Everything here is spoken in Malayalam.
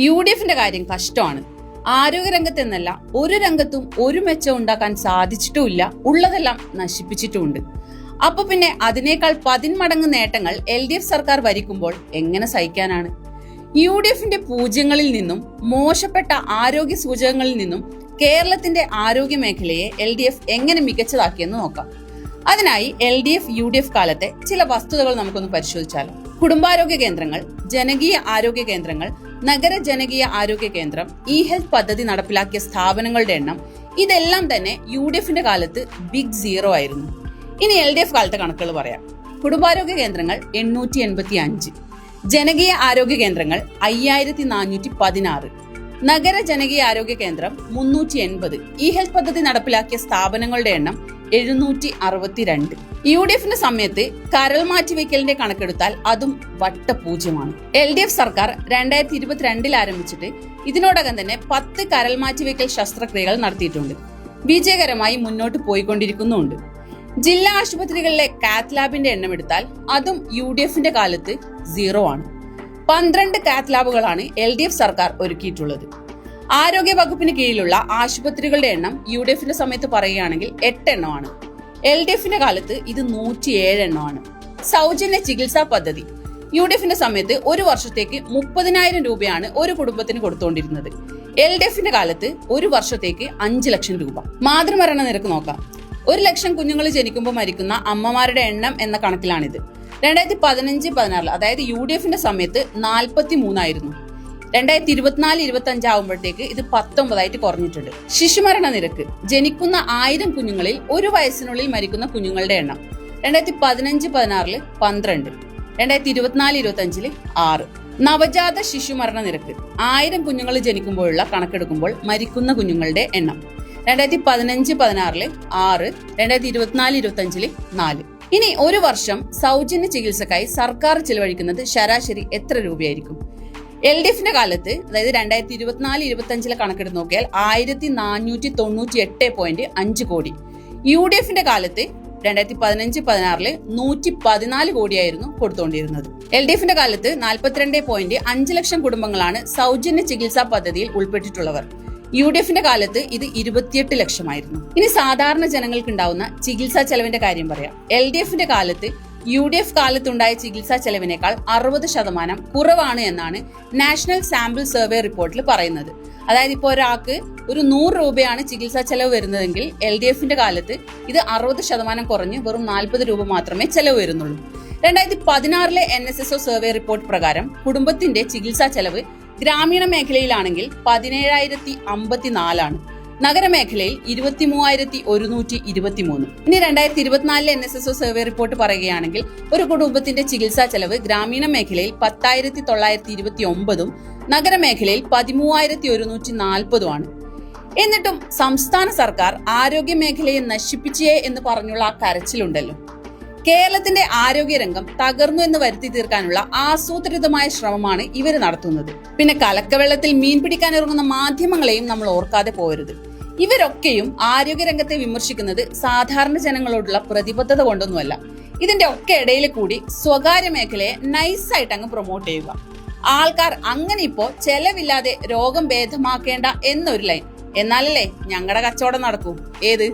UDFിന്റെ കാര്യം കഷ്ടമാണ്. ആരോഗ്യരംഗത്തെന്നല്ല ഒരു രംഗത്തും ഒരു മെച്ചം ഉണ്ടാക്കാൻ സാധിച്ചിട്ടുമില്ല, ഉള്ളതെല്ലാം നശിപ്പിച്ചിട്ടുമുണ്ട്. അപ്പൊ പിന്നെ അതിനേക്കാൾ 10 മടങ്ങ് നേട്ടങ്ങൾ LDF സർക്കാർ ഭരിക്കുമ്പോൾ എങ്ങനെ സഹിക്കാനാണ്? UDFിന്റെ പൂജ്യങ്ങളിൽ നിന്നും മോശപ്പെട്ട ആരോഗ്യ സൂചകങ്ങളിൽ നിന്നും കേരളത്തിന്റെ ആരോഗ്യ മേഖലയെ LDF എങ്ങനെ മികച്ചതാക്കിയെന്ന് നോക്കാം. അതിനായി LDF-UDF കാലത്തെ ചില വസ്തുതകൾ നമുക്കൊന്ന് പരിശോധിച്ചാലോ. കുടുംബാരോഗ്യ കേന്ദ്രങ്ങൾ, ജനകീയ ആരോഗ്യ കേന്ദ്രങ്ങൾ, നഗര ജനകീയ ആരോഗ്യ കേന്ദ്രം, ഇ-ഹെൽത്ത് പദ്ധതി നടപ്പിലാക്കിയ സ്ഥാപനങ്ങളുടെ എണ്ണം ഇതെല്ലാം തന്നെ UDFിന്റെ കാലത്ത് ബിഗ് സീറോ ആയിരുന്നു. ഇനി LDF കാലത്തെ കണക്കുകൾ പറയാം. കുടുംബാരോഗ്യ കേന്ദ്രങ്ങൾ 885, ജനകീയ ആരോഗ്യ കേന്ദ്രങ്ങൾ 5416, നഗര ജനകീയ ആരോഗ്യ കേന്ദ്രം 380, ഇ-ഹെൽത്ത് പദ്ധതി നടപ്പിലാക്കിയ സ്ഥാപനങ്ങളുടെ എണ്ണം 762. UDFിന്റെ സമയത്ത് കരൾ മാറ്റിവെക്കലിന്റെ കണക്കെടുത്താൽ അതും വട്ടപൂജ്യമാണ്. LDF സർക്കാർ 2022 ആരംഭിച്ചിട്ട് ഇതിനോടകം തന്നെ 10 കരൾ മാറ്റിവെക്കൽ ശസ്ത്രക്രിയകൾ നടത്തിയിട്ടുണ്ട്. വിജയകരമായി മുന്നോട്ട് പോയിക്കൊണ്ടിരിക്കുന്നുണ്ട്. ജില്ലാ ആശുപത്രികളിലെ കാത്ത് ലാബിന്റെ എണ്ണം എടുത്താൽ അതും UDFിന്റെ കാലത്ത് 0 ആണ്. 12 കാത്ത് ലാബുകളാണ് LDF സർക്കാർ ഒരുക്കിയിട്ടുള്ളത്. ആരോഗ്യ വകുപ്പിന് കീഴിലുള്ള ആശുപത്രികളുടെ എണ്ണം UDFിന്റെ സമയത്ത് പറയുകയാണെങ്കിൽ 8 എണ്ണമാണ്. LDFിന്റെ കാലത്ത് ഇത് 107 എണ്ണമാണ്. സൗജന്യ ചികിത്സാ പദ്ധതി UDFിന്റെ സമയത്ത് ഒരു വർഷത്തേക്ക് 30,000 രൂപയാണ് ഒരു കുടുംബത്തിന് കൊടുത്തുകൊണ്ടിരുന്നത്. LDFിന്റെ കാലത്ത് ഒരു വർഷത്തേക്ക് 5 ലക്ഷം രൂപ. മാതൃമരണ നിരക്ക് നോക്കാം. 1 ലക്ഷം കുഞ്ഞുങ്ങൾ ജനിക്കുമ്പോൾ മരിക്കുന്ന അമ്മമാരുടെ എണ്ണം എന്ന കണക്കിലാണിത്. 2015-16 അതായത് UDFിന്റെ സമയത്ത് 43 ആയിരുന്നു. 2024-25 ആവുമ്പോഴത്തേക്ക് ഇത് 19 ആയിട്ട് കുറഞ്ഞിട്ടുണ്ട്. ശിശുമരണ നിരക്ക് ജനിക്കുന്ന 1000 കുഞ്ഞുങ്ങളിൽ 1 വയസ്സിനുള്ളിൽ മരിക്കുന്ന കുഞ്ഞുങ്ങളുടെ എണ്ണം 2015-16 12, 2024-25 6. നവജാത ശിശുമരണ നിരക്ക് 1000 കുഞ്ഞുങ്ങൾ ജനിക്കുമ്പോഴുള്ള കണക്കെടുക്കുമ്പോൾ മരിക്കുന്ന കുഞ്ഞുങ്ങളുടെ എണ്ണം 2015-16 6, 2024-25 4. ഇനി ഒരു വർഷം സൗജന്യ ചികിത്സക്കായി സർക്കാർ ചെലവഴിക്കുന്നത് ശരാശരി എത്ര രൂപയായിരിക്കും? LDFിന്റെ കാലത്ത് അതായത് 2024-25 കണക്കെടുത്ത് നോക്കിയാൽ 1498.5 കോടി. UDFിന്റെ കാലത്ത് 2015-16 114 കോടിയായിരുന്നു കൊടുത്തുകൊണ്ടിരുന്നത്. LDFിന്റെ കാലത്ത് 42.5 ലക്ഷം കുടുംബങ്ങളാണ് സൗജന്യ ചികിത്സാ പദ്ധതിയിൽ ഉൾപ്പെട്ടിട്ടുള്ളവർ. UDFിന്റെ കാലത്ത് ഇത് 28 ലക്ഷമായിരുന്നു. ഇനി സാധാരണ ജനങ്ങൾക്ക് ഉണ്ടാവുന്ന ചികിത്സാ ചെലവിന്റെ കാര്യം പറയാം. LDFിന്റെ കാലത്ത് UDF കാലത്തുണ്ടായ ചികിത്സാ ചെലവിനേക്കാൾ 60% കുറവാണ് എന്നാണ് നാഷണൽ സാമ്പിൾ സർവേ റിപ്പോർട്ടിൽ പറയുന്നത്. അതായത് ഇപ്പോൾ ഒരാൾക്ക് ഒരു 100 രൂപയാണ് ചികിത്സാ ചെലവ് വരുന്നതെങ്കിൽ LDFിന്റെ കാലത്ത് ഇത് 60% കുറഞ്ഞ് വെറും 40 രൂപ മാത്രമേ ചെലവ് വരുന്നുള്ളൂ. 2016 NSSO സർവേ റിപ്പോർട്ട് പ്രകാരം കുടുംബത്തിന്റെ ചികിത്സാ ചെലവ് ഗ്രാമീണ മേഖലയിലാണെങ്കിൽ 17,054 ആണ്. നഗരമേഖലയിൽ 23,123. ഇനി 2024 NSSO സർവേ റിപ്പോർട്ട് പറയുകയാണെങ്കിൽ ഒരു കുടുംബത്തിന്റെ ചികിത്സാ ചെലവ് ഗ്രാമീണ മേഖലയിൽ 10,929, നഗരമേഖലയിൽ 13,140 ആണ്. എന്നിട്ടും സംസ്ഥാന സർക്കാർ ആരോഗ്യ മേഖലയെ നശിപ്പിച്ചേ എന്ന് പറഞ്ഞുള്ള ആ കരച്ചിലുണ്ടല്ലോ. കേരളത്തിന്റെ ആരോഗ്യരംഗം തകർന്നു എന്ന് വരുത്തി തീർക്കാനുള്ള ആസൂത്രിതമായ ശ്രമമാണ് ഇവർ നടത്തുന്നത്. പിന്നെ കലക്കവെള്ളത്തിൽ മീൻ പിടിക്കാൻ ഇറങ്ങുന്ന മാധ്യമങ്ങളെയും നമ്മൾ ഓർക്കാതെ പോകരുത്. ഇവരൊക്കെയും ആരോഗ്യരംഗത്തെ വിമർശിക്കുന്നത് സാധാരണ ജനങ്ങളോടുള്ള പ്രതിബദ്ധത കൊണ്ടൊന്നുമല്ല. ഇതിന്റെ ഒക്കെ ഇടയിൽ കൂടി സ്വകാര്യ മേഖലയെ നൈസായിട്ട് അങ്ങ് പ്രൊമോട്ട് ചെയ്യുക. ആൾക്കാർ അങ്ങനെ ഇപ്പോ ചെലവില്ലാതെ രോഗം ഭേദമാക്കേണ്ട എന്നൊരു ലൈൻ. എന്നാലല്ലേ ഞങ്ങളുടെ കച്ചവടം നടക്കൂ. ഏത്